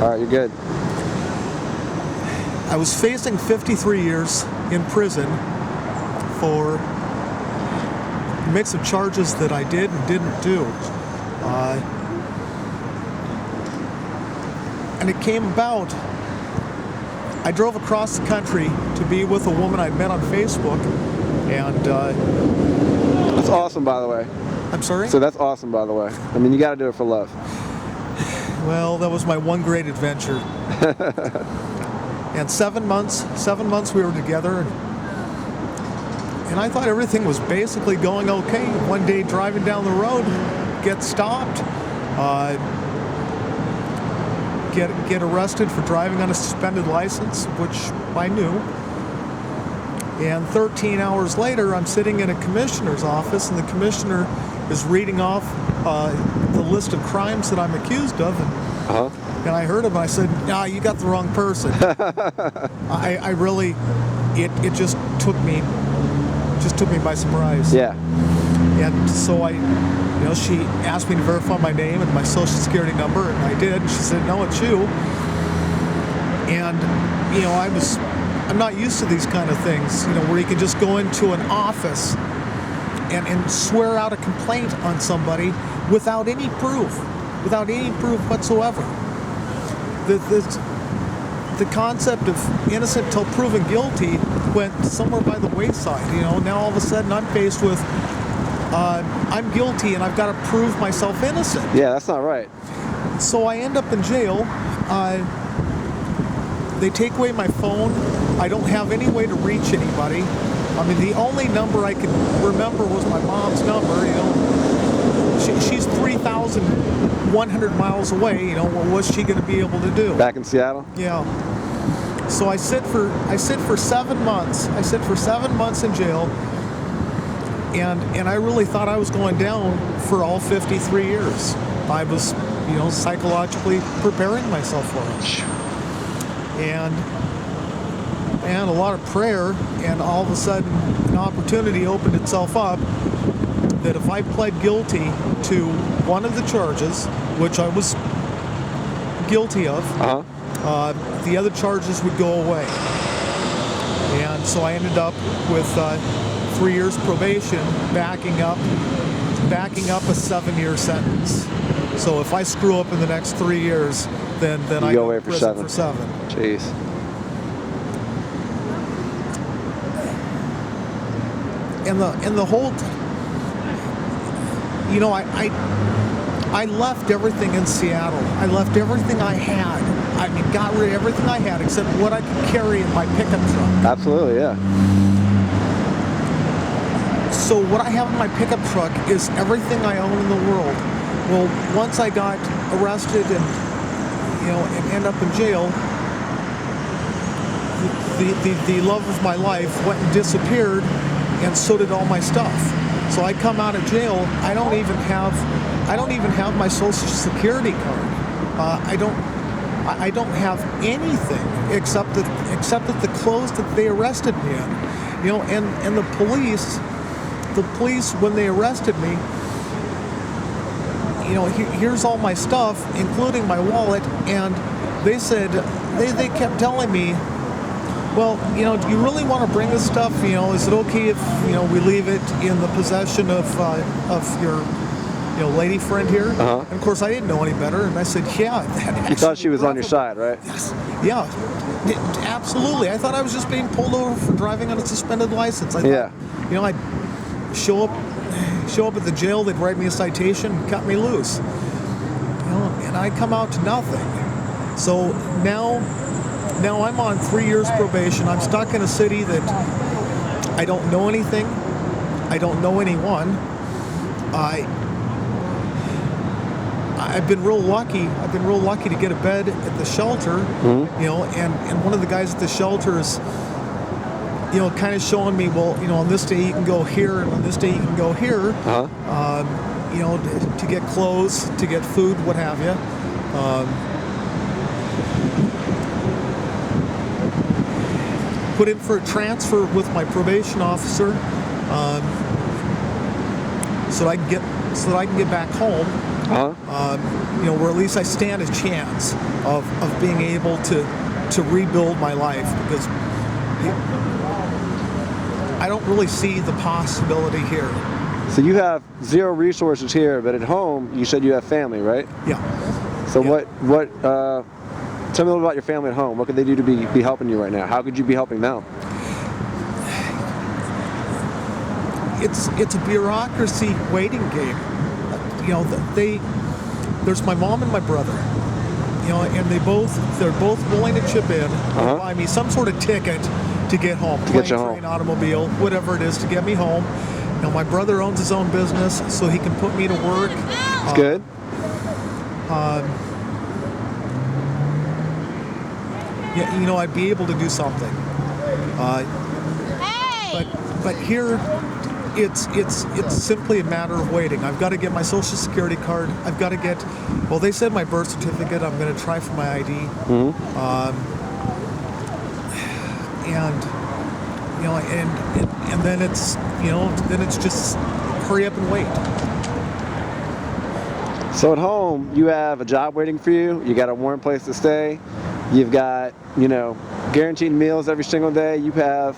All right, you're good. I was facing 53 years in prison for a mix of charges that I did and didn't do. And it came about, I drove across the country to be with a woman I'd met on Facebook, and that's awesome, by the way. I'm sorry? So that's awesome, by the way. I mean, you got to do it for love. Well, that was my one great adventure. And 7 months we were together, and I thought everything was basically going okay. One day driving down the road, get stopped, get arrested for driving on a suspended license, which I knew. And 13 hours later, I'm sitting in a commissioner's office, and the commissioner is reading off the list of crimes that I'm accused of. And I heard him, and I said, "Nah, you got the wrong person." I really, it just took me by surprise. Yeah. And so she asked me to verify my name and my social security number, and I did. She said, "No, it's you." And I'm not used to these kind of things, where you can just go into an office and swear out a complaint on somebody without any proof whatsoever. The concept of innocent till proven guilty went somewhere by the wayside. Now all of a sudden I'm faced with I'm guilty and I've got to prove myself innocent. Yeah, that's not right. So I end up in jail. They take away my phone. I don't have any way to reach anybody. I mean, the only number I could remember was my mom's number. She's 3,100 miles away. What was she going to be able to do? Back in Seattle? Yeah. So I sit for 7 months. I sit for 7 months in jail, and I really thought I was going down for all 53 years. I was, psychologically preparing myself for it. And a lot of prayer, and all of a sudden an opportunity opened itself up that if I pled guilty to one of the charges, which I was guilty of, the other charges would go away. And so I ended up with 3 years probation, backing up a 7-year sentence. So if I screw up in the next 3 years, then I go away for seven. Jeez. And the whole, I left everything in Seattle. I left everything I had. I got rid of everything I had except what I could carry in my pickup truck. Absolutely, yeah. So what I have in my pickup truck is everything I own in the world. Well, once I got arrested and end up in jail, the love of my life went and disappeared, and so did all my stuff. So I come out of jail. I don't even have my Social Security card. I don't have anything except that the clothes that they arrested me in. And the police when they arrested me, here's all my stuff, including my wallet, and they said they kept telling me, well, do you really want to bring this stuff? Is it okay if we leave it in the possession of your lady friend here? And of course I didn't know any better, and I said, yeah. You thought she was on your side, right? Yes. Yeah. Absolutely. I thought I was just being pulled over for driving on a suspended license. I thought, I'd show up at the jail, they'd write me a citation, and cut me loose. And I come out to nothing. So now I'm on 3 years probation. I'm stuck in a city that I don't know anything. I don't know anyone. I've been real lucky. I've been real lucky to get a bed at the shelter. And one of the guys at the shelter is, kind of showing me, well, on this day you can go here, and on this day you can go here. To get clothes, to get food, what have you. Put in for a transfer with my probation officer, so that I can get back home. Where at least I stand a chance of being able to rebuild my life, because I don't really see the possibility here. So you have zero resources here, but at home you said you have family, right? Yeah. So Yeah. tell me a little about your family at home. What could they do to be helping you right now? How could you be helping them? It's a bureaucracy waiting game. There's my mom and my brother, and they're both willing to chip in and buy me some sort of ticket to get home, To get you train, home. automobile, whatever it is, to get me home. My brother owns his own business, so he can put me to work. That's good. I'd be able to do something. But here, it's simply a matter of waiting. I've got to get my Social Security card. I've got to get. Well, they said my birth certificate. I'm going to try for my ID. And then it's just hurry up and wait. So at home, you have a job waiting for you. You got a warm place to stay. You've got, guaranteed meals every single day. You have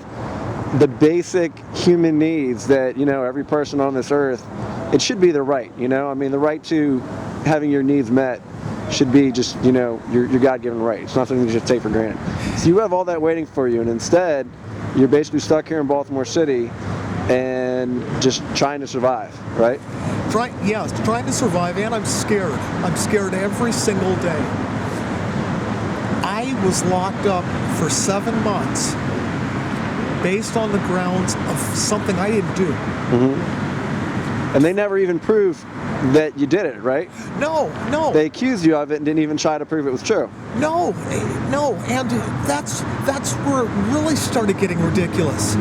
the basic human needs that, every person on this earth, it should be the right, the right to having your needs met should be just, your God-given right. It's not something you should take for granted. So you have all that waiting for you, and instead, you're basically stuck here in Baltimore City and just trying to survive, right? Trying to survive, and I'm scared. I'm scared every single day. I was locked up for 7 months based on the grounds of something I didn't do. And they never even proved that you did it, right? No. They accused you of it and didn't even try to prove it was true. No, and that's where it really started getting ridiculous.